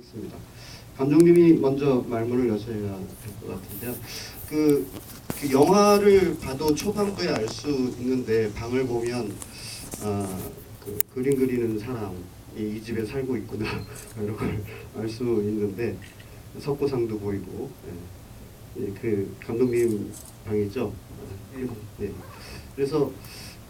있습니다. 감독님이 먼저 말문을 여셔야 될 것 같은데요. 그 영화를 봐도 초반부에 알 수 있는데 방을 보면 그 그림 그리는 사람이 이 집에 살고 있구나 이런 걸 알 수 있는데 석고상도 보이고 그 감독님 방이죠. 네. 그래서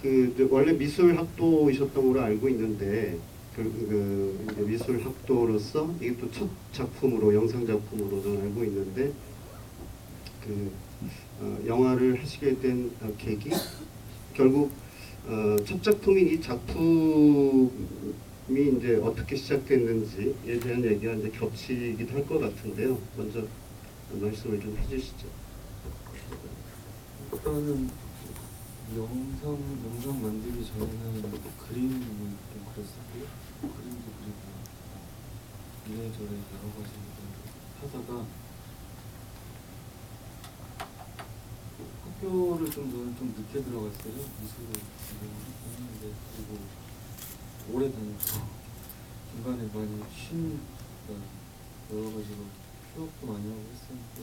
그 원래 미술 학도이셨던 걸로 알고 있는데 이제 미술 학도로서 이게 또 첫 작품으로 영상 작품으로 저는 알고 있는데 영화를 하시게 된 계기 결국 첫 작품인 이 작품이 이제 어떻게 시작됐는지에 대한 얘기가 이제 겹치기도 할 것 같은데요. 먼저 말씀을 좀 해주시죠. 일단은 영상 만들기 전에는 그림을 좀 그렸었고요. 그림도 그리고 이래저래 여러 가지 하다가 학교를 저는 좀 늦게 들어갔어요. 미술을 했는데 그리고 오래 다녔고 중간에 많이 여러 가지로 휴학도 많이 하고 했었는데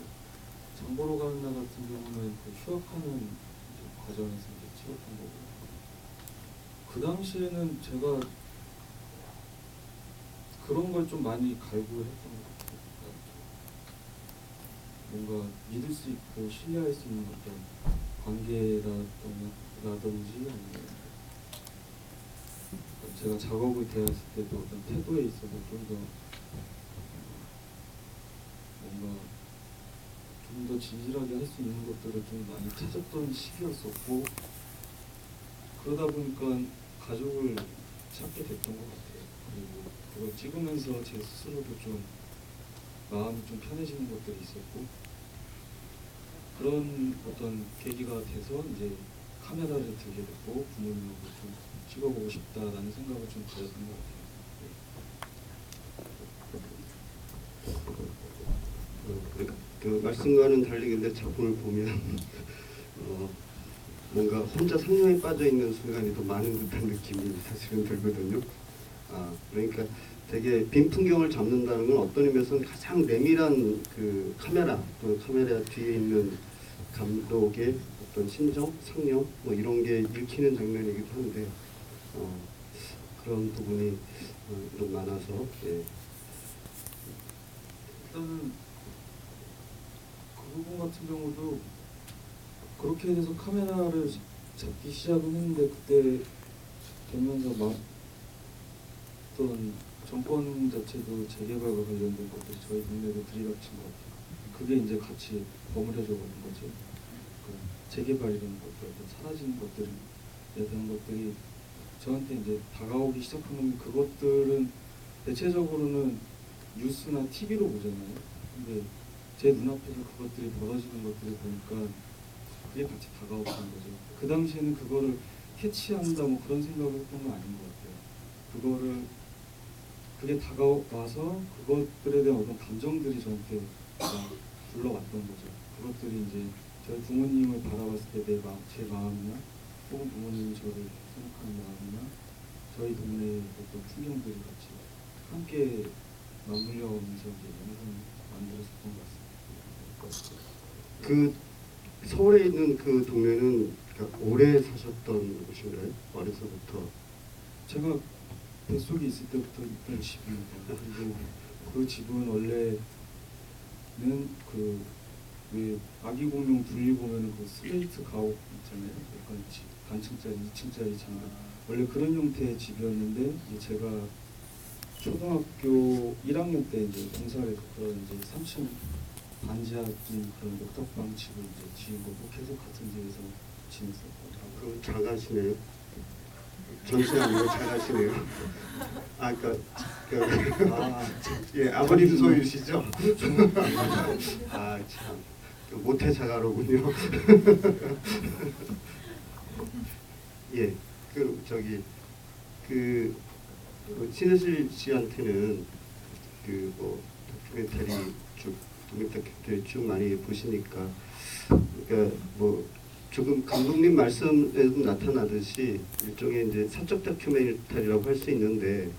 장 보러 가는 날 같은 경우는 그 휴학하는 과정에서 이제 찍었던 거고 그 당시에는 제가 그런 걸 좀 많이 갈구를 했던 것 같아요. 뭔가 믿을 수 있고 신뢰할 수 있는 어떤 관계라든지 아니면 제가 작업을 대했을 때도 어떤 태도에 있어서 좀 더 뭔가 좀 더 진실하게 할 수 있는 것들을 좀 많이 찾았던 시기였었고 그러다 보니까 가족을 찾게 됐던 것 같아요. 그리고 그걸 찍으면서 제 스스로도 좀 마음이 좀 편해지는 것들이 있었고 그런 어떤 계기가 돼서 이제 카메라를 들게 됐고 부모님하고 좀 찍어보고 싶다라는 생각을 좀 가졌던 것 같아요. 그 말씀과는 달리 근데 작품을 보면 뭔가 혼자 상념에 빠져 있는 순간이 더 많은 듯한 느낌이 사실은 들거든요. 그러니까 되게 빈 풍경을 잡는다는 건 어떤 의미에서는 가장 내밀한 그 카메라 또 카메라 뒤에 있는 감독의 어떤 심정, 상념 뭐 이런 게 읽히는 장면이기도 한데 그런 부분이 좀 많아서 일단은 그 부분 같은 경우도 그렇게 해서 카메라를 잡기 시작은 했는데 그때 되면서 어떤 정권 자체도 재개발과 관련된 것들이 저희 동네도 들이닥친 것 같아요. 그게 이제 같이 버무려져 버린 거죠. 재개발이라는 것들, 사라지는 것들에 대한 것들이 저한테 이제 다가오기 시작하면 그것들은 대체적으로는 뉴스나 TV로 보잖아요. 근데 제 눈앞에서 그것들이 벌어지는 것들을 보니까 그게 같이 다가오는 거죠. 그 당시에는 그거를 캐치한다 뭐 그런 생각을 했던 건 아닌 것 같아요. 그게 다가와서 그것들에 대한 어떤 감정들이 저한테 불러왔던 거죠. 그것들이 이제 저희 부모님을 바라봤을 때 제 마음이나 혹은 부모님이 저를 생각하는 마음이나 저희 동네의 어떤 풍경들이 같이 함께 맞물려오면서 이제 영상을 만들었었던 것 같습니다. 그 서울에 있는 그 동네는 그러니까 오래 사셨던 곳인가요? 어려서부터? 제가 뱃속에 있을 때부터 있던 집입니다. 그리고 그 집은 원래는 왜 아기 공룡 둘리 보면은 그 스레이트 가옥 있잖아요. 약간 단층짜리, 2층짜리 집. 원래 그런 형태의 집이었는데 이제 제가 초등학교 1학년 때 이제 공사를 해서 그런 이제 3층 반지하진 그런 옥탑방 집을 이제 지은 거고 계속 같은 집에서 지냈었고. 그럼 잘가시네요. 전세 아니고 잘가시네요. 예, 아버님 소유시죠? 그렇죠. 참, 모태 자가로군요. 예, 신혜실 씨한테는 다큐멘터리 쭉 많이 보시니까, 그러니까 뭐 조금 감독님 말씀에도 나타나듯이 일종의 이제 사적 다큐멘터리라고 할 수 있는데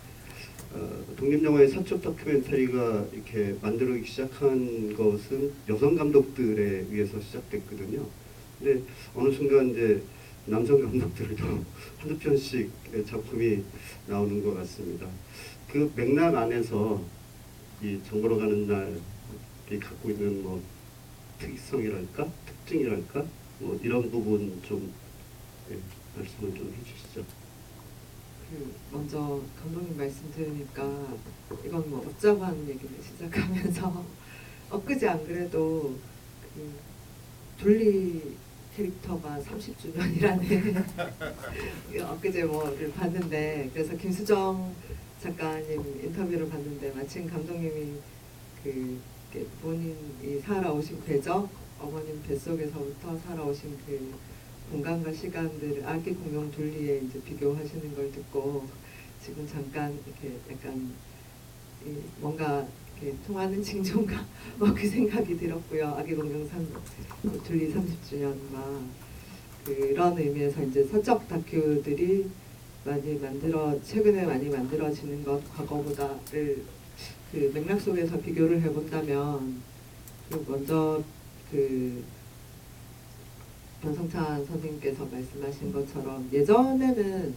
독립영화의 사적 다큐멘터리가 이렇게 만들어지기 시작한 것은 여성 감독들에 의해서 시작됐거든요. 근데 어느 순간 이제 남성 감독들도 한두 편씩 작품이 나오는 것 같습니다. 그 맥락 안에서 이 정보로 가는 날이 갖고 있는 뭐 특성이랄까, 특징이랄까, 뭐 이런 부분 좀 말씀을 좀 해주시죠. 먼저 감독님 말씀 들으니까 이건 뭐 웃자고 하는 얘기를 시작하면서 엊그제 안 그래도 그 둘리 캐릭터가 30주년이라는 엊그제 뭐를 봤는데, 그래서 김수정 작가님 인터뷰를 봤는데 마침 감독님이 그 본인이 살아오신 궤적, 어머님 뱃속에서부터 살아오신 그 공간과 시간들을 아기 공룡 둘리에 이제 비교하시는 걸 듣고 지금 잠깐 이렇게 약간 뭔가 이렇게 통하는 징조인가 뭐 그 생각이 들었고요. 아기 공룡 둘리 30주년과 그런 의미에서 이제 사적 다큐들이 최근에 많이 만들어지는 것 과거보다를 그 맥락 속에서 비교를 해본다면 먼저 변성찬 선생님께서 말씀하신 것처럼 예전에는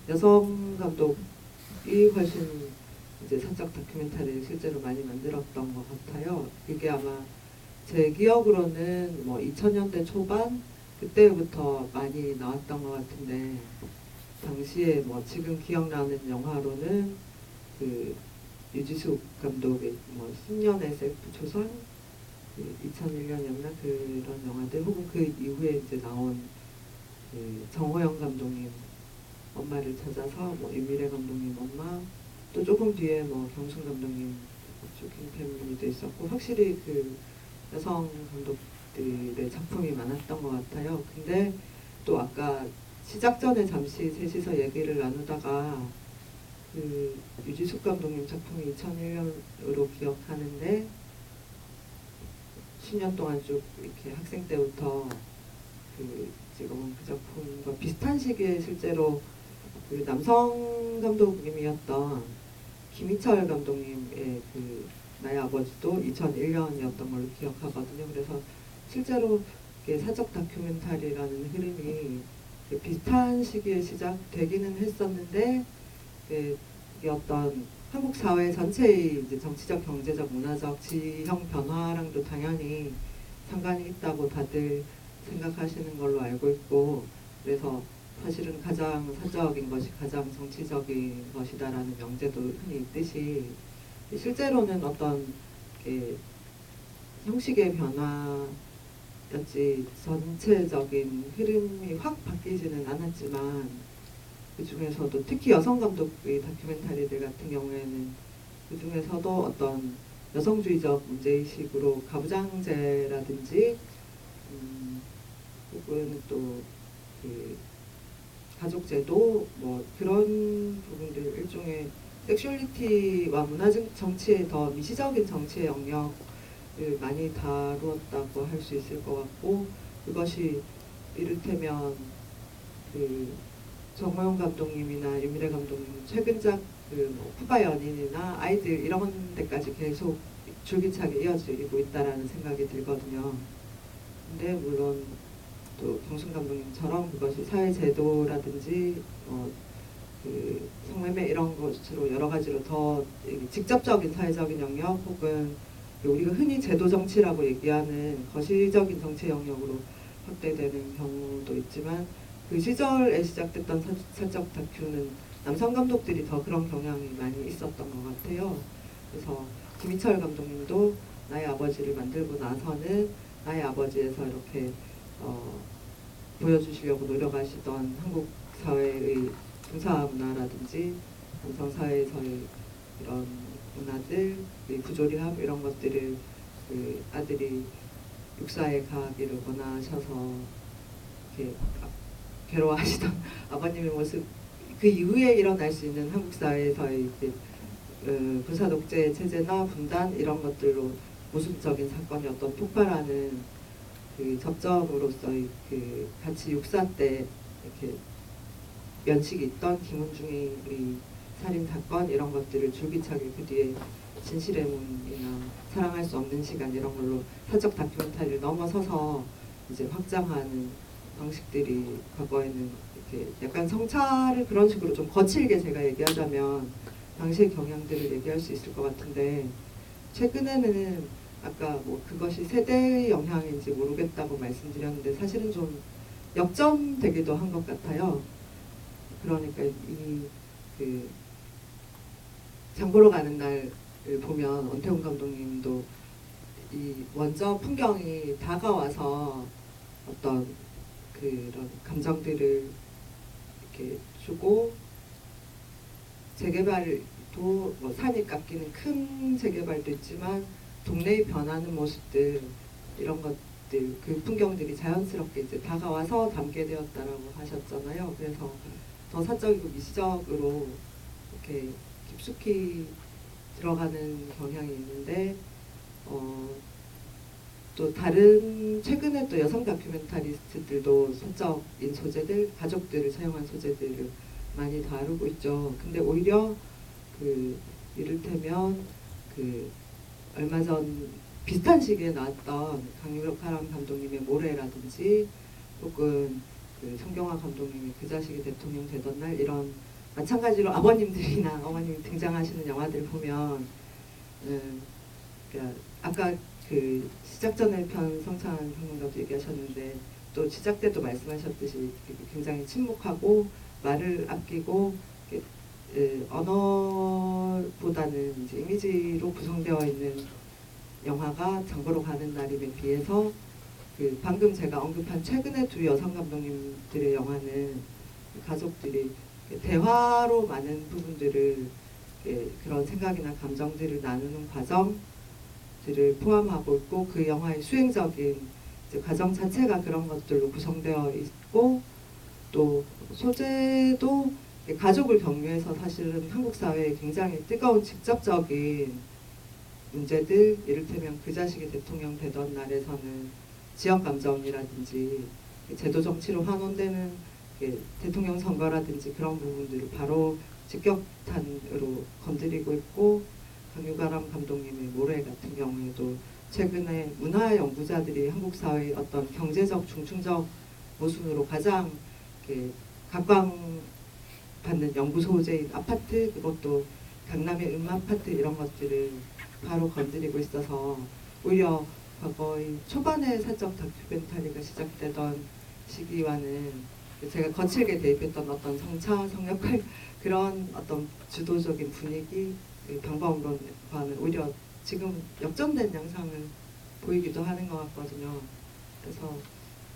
여성 감독이 훨씬 이제 사적 다큐멘터리를 실제로 많이 만들었던 것 같아요. 이게 아마 제 기억으로는 뭐 2000년대 초반 그때부터 많이 나왔던 것 같은데, 당시에 뭐 지금 기억나는 영화로는 그 유지숙 감독의 뭐 10년 SF 조선 2001년이었나 그런 영화들, 혹은 그 이후에 이제 나온 그 정호영 감독님 엄마를 찾아서, 뭐 윤미래 감독님 엄마, 또 조금 뒤에 뭐 경순 감독님 쇼킹 패밀리도 있었고, 확실히 그 여성 감독들의 작품이 많았던 것 같아요. 근데 또 아까 시작 전에 잠시 셋이서 얘기를 나누다가 그 유지숙 감독님 작품이 2001년으로 기억하는데 10년 동안 쭉 이렇게 학생 때부터 지금은 그 작품과 비슷한 시기에 실제로 그 남성 감독님이었던 김희철 감독님의 그 나의 아버지도 2001년이었던 걸로 기억하거든요. 그래서 실제로 사적 다큐멘터리라는 흐름이 비슷한 시기에 시작되기는 했었는데, 이게 어떤 한국 사회 전체의 이제 정치적, 경제적, 문화적 지형 변화랑도 당연히 상관이 있다고 다들 생각하시는 걸로 알고 있고, 그래서 사실은 가장 사적인 것이 가장 정치적인 것이다라는 명제도 흔히 있듯이, 실제로는 어떤 형식의 변화였지 전체적인 흐름이 확 바뀌지는 않았지만, 그 중에서도 특히 여성 감독의 다큐멘터리들 같은 경우에는 그 중에서도 어떤 여성주의적 문제의식으로 가부장제라든지 혹은 또 그 가족제도 뭐 그런 부분들, 일종의 섹슈얼리티와 문화적 정치의 더 미시적인 정치의 영역을 많이 다루었다고 할 수 있을 것 같고, 그것이 이를테면 그 정호영 감독님이나 윤미래 감독님 최근작 뭐 푸바 연인이나 아이들 이런 데까지 계속 줄기차게 이어지고 있다라는 생각이 들거든요. 근데 물론 또 경순 감독님처럼 그것이 사회제도라든지 그 성매매 이런 것으로 여러 가지로 더 직접적인 사회적인 영역, 혹은 우리가 흔히 제도 정치라고 얘기하는 거시적인 정치 영역으로 확대되는 경우도 있지만, 그 시절에 시작됐던 사적 다큐는 남성 감독들이 더 그런 경향이 많이 있었던 것 같아요. 그래서 김희철 감독님도 나의 아버지를 만들고 나서는 나의 아버지에서 이렇게 보여주시려고 노력하시던 한국 사회의 군사 문화라든지 남성 사회에서의 이런 문화들, 부조리함 이런 것들을 그 아들이 육사에 가기를 원하셔서 이렇게 괴로워하시던 아버님의 모습, 그 이후에 일어날 수 있는 한국 사회에서의 군사 독재 체제나 분단 이런 것들로 모순적인 사건이 어떤 폭발하는 그 접점으로서의 그 같이 육사 때 이렇게 면식이 있던 김은중의 살인 사건 이런 것들을 줄기차게 그 뒤에 진실의 문이나 사랑할 수 없는 시간 이런 걸로 사적 다큐멘터리를 넘어서서 이제 확장하는 방식들이 과거에는 이렇게 약간 성찰을 그런 식으로 좀 거칠게 제가 얘기하자면 당시의 경향들을 얘기할 수 있을 것 같은데 최근에는 아까 뭐 그것이 세대의 영향인지 모르겠다고 말씀드렸는데 사실은 좀 역전되기도 한 것 같아요. 그러니까 이 그 장보러 가는 날을 보면 원태훈 감독님도 이 원저 풍경이 다가와서 어떤 그런 감정들을 이렇게 주고 재개발도 뭐 산이 깎이는 큰 재개발도 있지만 동네의 변하는 모습들 이런 것들 그 풍경들이 자연스럽게 이제 다가와서 담게 되었다라고 하셨잖아요. 그래서 더 사적이고 미시적으로 이렇게 깊숙이 들어가는 경향이 있는데 또 다른 최근에 또 여성 다큐멘터리스트들도 사적인 소재들, 가족들을 사용한 소재들을 많이 다루고 있죠. 근데 오히려 그 이를테면 그 얼마 전 비슷한 시기에 나왔던 강유라람 감독님의 모래라든지 혹은 그 성경화 감독님이 그 자식이 대통령 되던 날 이런 마찬가지로 아버님들이나 어머님이 등장하시는 영화들 보면 그러니까 아까 그 시작 전의 편 성찬 평론가도 얘기하셨는데 또 시작 때도 말씀하셨듯이 굉장히 침묵하고 말을 아끼고 언어보다는 이제 이미지로 구성되어 있는 영화가 장보러 가는 날임에 비해서 그 방금 제가 언급한 최근에 두 여성 감독님들의 영화는 가족들이 대화로 많은 부분들을 그런 생각이나 감정들을 나누는 과정들을 포함하고 있고 그 영화의 수행적인 이제 과정 자체가 그런 것들로 구성되어 있고 또 소재도 가족을 경유해서 사실은 한국 사회에 굉장히 뜨거운 직접적인 문제들 이를테면 그 자식이 대통령 되던 날에서는 지역 감정이라든지 제도 정치로 환원되는 대통령 선거라든지 그런 부분들을 바로 직격탄으로 건드리고 있고 강유가람 감독님의 모래 같은 경우에도 최근에 문화 연구자들이 한국 사회의 어떤 경제적 중층적 모순으로 가장 각광받는 연구 소재인 아파트 그것도 강남의 아파트 이런 것들을 바로 건드리고 있어서 오히려 과거의 초반에 사적 다큐멘터리가 시작되던 시기와는 제가 거칠게 대입했던 어떤 성차, 성역할 그런 어떤 주도적인 분위기, 방법론과는 오히려 지금 역전된 양상을 보이기도 하는 것 같거든요. 그래서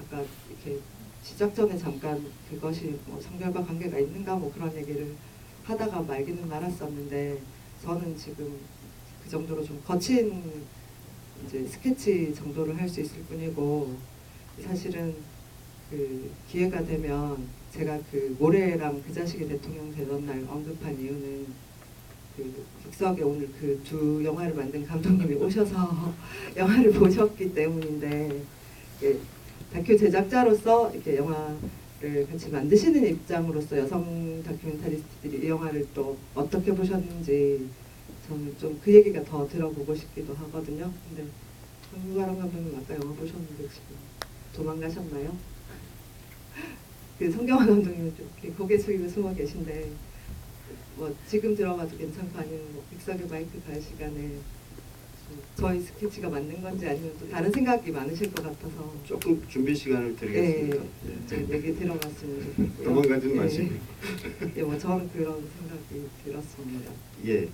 아까 이렇게 시작 전에 잠깐 그것이 뭐 성별과 관계가 있는가 뭐 그런 얘기를 하다가 말기는 말았었는데 저는 지금 그 정도로 좀 거친 이제 스케치 정도를 할 수 있을 뿐이고 사실은 그 기회가 되면 제가 그 모래랑 그 자식이 대통령 되던 날 언급한 이유는 그 객석에 오늘 그 두 영화를 만든 감독님이 오셔서 영화를 보셨기 때문인데 다큐 제작자로서 이렇게 영화를 같이 만드시는 입장으로서 여성 다큐멘터리스트들이 이 영화를 또 어떻게 보셨는지 저는 좀 그 얘기가 더 들어보고 싶기도 하거든요. 근데 강유가람 감독님 아까 영화 보셨는데 지금 도망가셨나요? 그 성경환 감독님은 이렇게 고개 숙이고 숨어 계신데 뭐 지금 들어가도 괜찮고 아니면 뭐 빅석의 마이크 갈 시간에 저희 스케치가 맞는 건지 아니면 또 다른 생각이 많으실 것 같아서 조금 준비 시간을 드리겠습니다. 좀 얘기 들어봤으면 좋겠고요. 도망가지는 마시고. 예, 뭐 저는 그런 생각이 들었습니다. 예.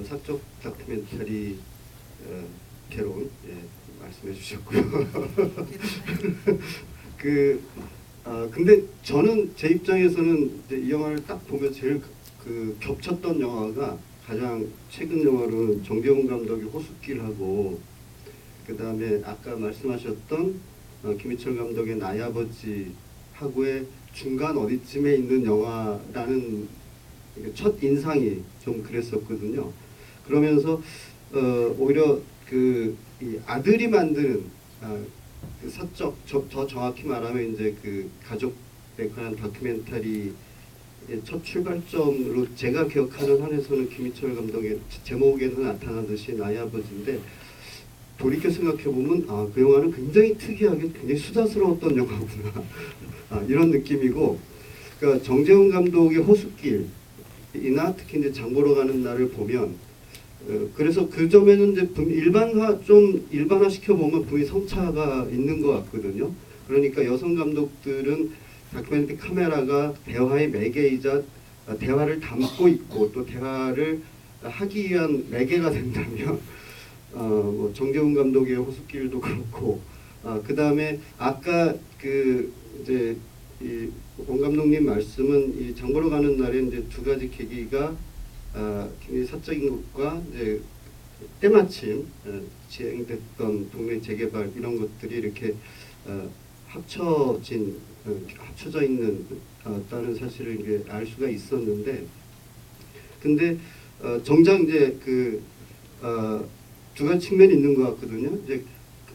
사적 다큐멘터리 개론 말씀해 주셨고요. 근데 저는 제 입장에서는 이제 이 영화를 딱 보면 제일 겹쳤던 영화가 가장 최근 영화로는 정재훈 감독의 호숫길하고 그 다음에 아까 말씀하셨던 김희철 감독의 나의 아버지하고의 중간 어디쯤에 있는 영화라는 첫 인상이 좀 그랬었거든요. 그러면서 오히려 이 아들이 만드는 그 사적 더 정확히 말하면 이제 그 가족에 관한 다큐멘터리를 첫 출발점으로 제가 기억하는 한에서는 김희철 감독의 제목에서 나타나듯이 나의 아버지인데 돌이켜 생각해 보면 그 영화는 굉장히 특이하게 굉장히 수다스러웠던 영화구나 이런 느낌이고, 그러니까 정재훈 감독의 호숫길이나 특히 이제 장 보러 가는 날을 보면 그래서 그 점에는 이제 일반화 시켜 보면 분명히 성차가 있는 것 같거든요. 그러니까 여성 감독들은 다큐멘터리 카메라가 대화의 매개이자 대화를 담고 있고 또 대화를 하기 위한 매개가 된다면 뭐 정재훈 감독의 호숫길도 그렇고 그 다음에 아까 그 이제 원 감독님 말씀은 이 장 보러 가는 날에 이제 두 가지 계기가 굉장히 사적인 것과 이제 때마침 진행됐던 동네 재개발 이런 것들이 이렇게 합쳐져 있는 다는 사실을 이제 알 수가 있었는데, 근데 정작 이제 그 두 가지 측면이 있는 것 같거든요. 이제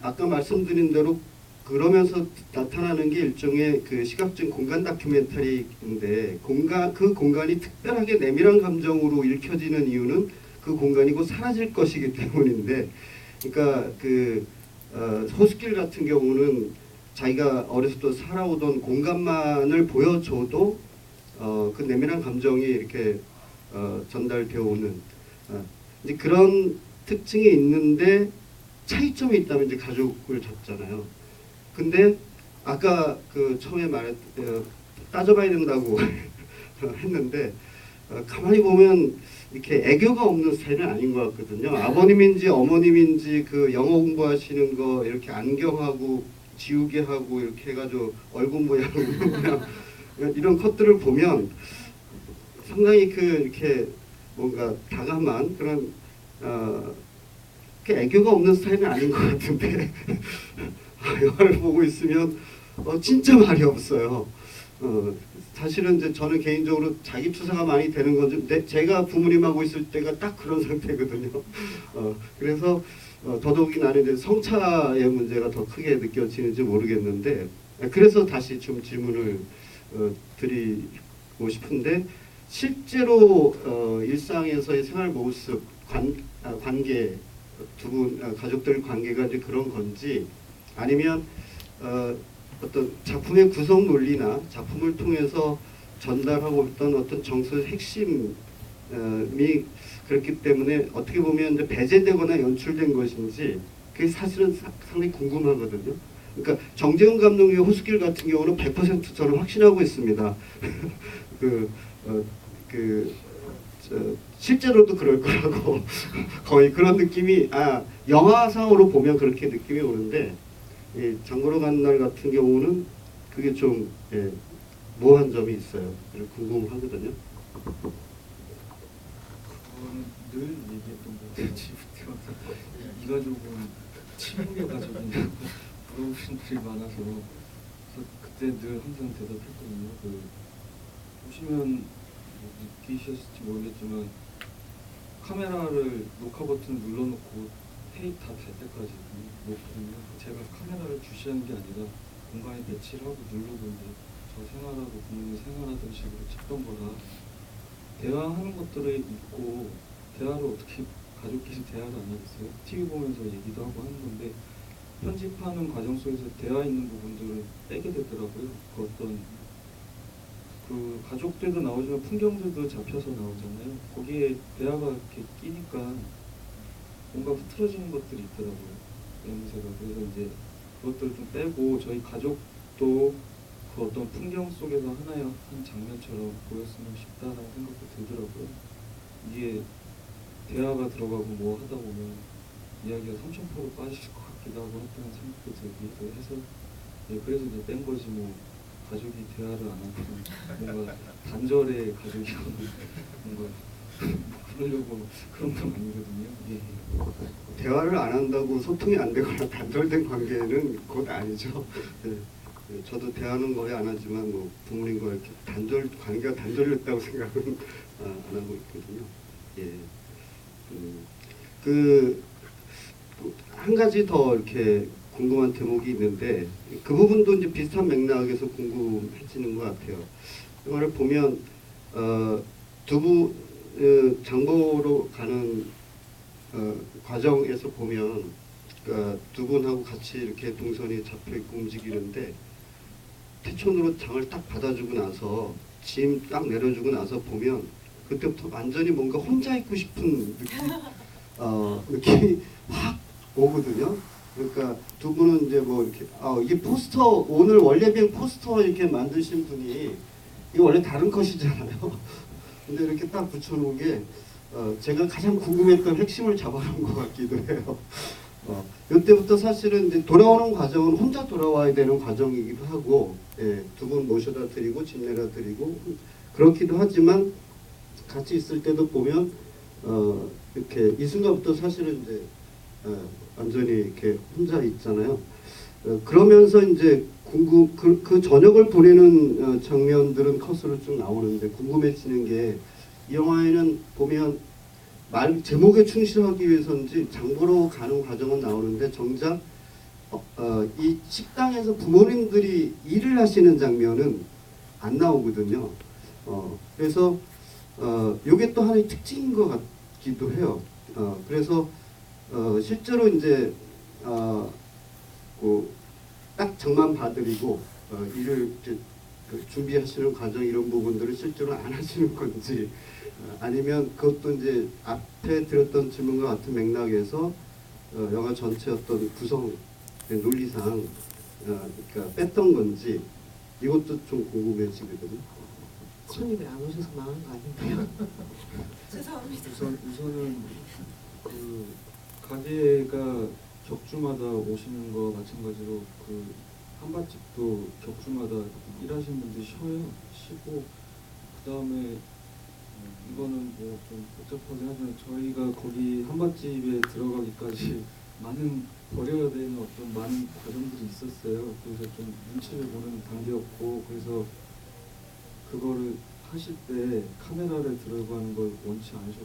아까 말씀드린 대로 그러면서 나타나는 게 일종의 그 시각적 공간 다큐멘터리인데 그 공간이 특별하게 내밀한 감정으로 읽혀지는 이유는 그 공간이 곧 사라질 것이기 때문인데, 그러니까 그 호숫길 같은 경우는 자기가 어렸을 때 살아오던 공간만을 보여줘도 그 내밀한 감정이 이렇게 전달되어 오는 이제 그런 특징이 있는데 차이점이 있다면 이제 가족을 잡잖아요. 근데 아까 그 처음에 따져봐야 된다고 했는데 가만히 보면 이렇게 애교가 없는 스타일은 아닌 것 같거든요. 아버님인지 어머님인지 그 영어 공부하시는 거 이렇게 안경하고 지우개 하고 이렇게 해가지고 얼굴 모양 이런 컷들을 보면 상당히 그 이렇게 뭔가 다감한 그런 애교가 없는 스타일은 아닌 것 같은데 영화를 보고 있으면 진짜 말이 없어요. 사실은 이제 저는 개인적으로 자기 투사가 많이 되는 건지 제가 부모님하고 있을 때가 딱 그런 상태거든요. 그래서 더더욱이 나는 이제 성차의 문제가 더 크게 느껴지는지 모르겠는데, 그래서 다시 좀 질문을 드리고 싶은데, 실제로 일상에서의 생활 모습, 관계, 두 분 가족들 관계가 이제 그런 건지, 아니면 어떤 작품의 구성 논리나 작품을 통해서 전달하고 있던 어떤 정서의 핵심이 그렇기 때문에 어떻게 보면 이제 배제되거나 연출된 것인지 그게 사실은 상당히 궁금하거든요. 그러니까 정재훈 감독의 호숫길 같은 경우는 100% 저는 확신하고 있습니다. 실제로도 그럴 거라고 거의 그런 느낌이 영화상으로 보면 그렇게 느낌이 오는데, 장 보러 가는 날 같은 경우는 그게 좀 모호한 점이 있어요. 궁금하거든요. 그건 늘 얘기했던 것 같아요. 이 가족은 친구의 가족이냐고 물어보신 분이 많아서 그때 늘 항상 대답했거든요. 보시면 느끼셨을지 모르겠지만 카메라를 녹화 버튼을 눌러놓고 테이프 다 달 때까지 놓거든요. 제가 카메라를 주시하는 게 아니라 공간에 배치를 하고 누르던데 저 생활하고 부모님 생활하던 식으로 찍던 거라 대화하는 것들이 있고, 대화를 어떻게 가족끼리 대화를 안 하겠어요? TV 보면서 얘기도 하고 하는 건데 편집하는 과정 속에서 대화 있는 부분들을 빼게 되더라고요. 그 어떤 그 가족들도 나오지만 풍경들도 잡혀서 나오잖아요. 거기에 대화가 이렇게 끼니까 뭔가 흐트러지는 것들이 있더라고요. 냄새가. 그래서 이제 그것들을 좀 빼고 저희 가족도 그 어떤 풍경 속에서 하나의 한 장면처럼 보였으면 싶다라는 생각도 들더라고요. 이게 대화가 들어가고 뭐 하다 보면 이야기가 3000% 빠질 것 같기도 하고 했다는 생각도 들기도 해서 그래서 이제 뺀 거지 뭐 가족이 대화를 안 하고 뭔가 단절의 가족이고 뭔가 그러려고 그런 건 아니거든요. 대화를 안 한다고 소통이 안 되거나 단절된 관계는 곧 아니죠. 저도 대화는 거의 안 하지만 뭐 부모님과 이렇게 관계가 단절됐다고 생각은 안 하고 있거든요. 한 가지 더 이렇게 궁금한 대목이 있는데, 그 부분도 이제 비슷한 맥락에서 궁금해지는 것 같아요. 영화를 보면 두부 장보러 가는 과정에서 보면 두 분하고 같이 이렇게 동선이 잡혀 있고 움직이는데 태촌으로 장을 딱 받아주고 나서 짐 딱 내려주고 나서 보면 그때부터 완전히 뭔가 혼자 있고 싶은 느낌이 확 오거든요. 그러니까 두 분은 이제 뭐 이렇게 이게 포스터 오늘 원래병 포스터 이렇게 만드신 분이 이거 원래 다른 컷이잖아요. 근데 이렇게 딱 붙여놓은 게 제가 가장 궁금했던 핵심을 잡아놓은 것 같기도 해요. 이때부터 사실은 이제 돌아오는 과정은 혼자 돌아와야 되는 과정이기도 하고, 두 분 모셔다 드리고 짐 내려 드리고 그렇기도 하지만 같이 있을 때도 보면 이렇게 이 순간부터 사실은 이제 완전히 이렇게 혼자 있잖아요. 그러면서 이제 그 저녁을 보내는 장면들은 컷으로 쭉 나오는데 궁금해지는 게 이 영화에는 보면 말 제목에 충실하기 위해서인지 장보러 가는 과정은 나오는데 정작 이 식당에서 부모님들이 일을 하시는 장면은 안 나오거든요. 그래서 이게 또 하나의 특징인 것 같기도 해요. 그래서 실제로 이제 딱 장만 봐드리고 일을 이제 준비하시는 과정 이런 부분들을 실제로 안 하시는 건지 아니면 그것도 이제 앞에 들었던 질문과 같은 맥락에서 영화 전체 어떤 구성 논리상 그러니까 뺐던 건지 이것도 좀 궁금해지거든요. 손님이 안 오셔서 망한 거 아닌가요? 죄송합니다. 우선은 그 가게가 격주마다 오시는 거 마찬가지로 그 한밭집도 격주마다 일하시는 분들이 쉬고 그 다음에 이거는 뭐 좀 복잡하긴 하지만 저희가 거기 한밭집에 들어가기까지 많은 버려야 되는 어떤 많은 과정들이 있었어요. 그래서 좀 눈치를 보는 단계였고 그래서 그거를 하실 때 카메라를 들어가는 걸 원치 않으셨고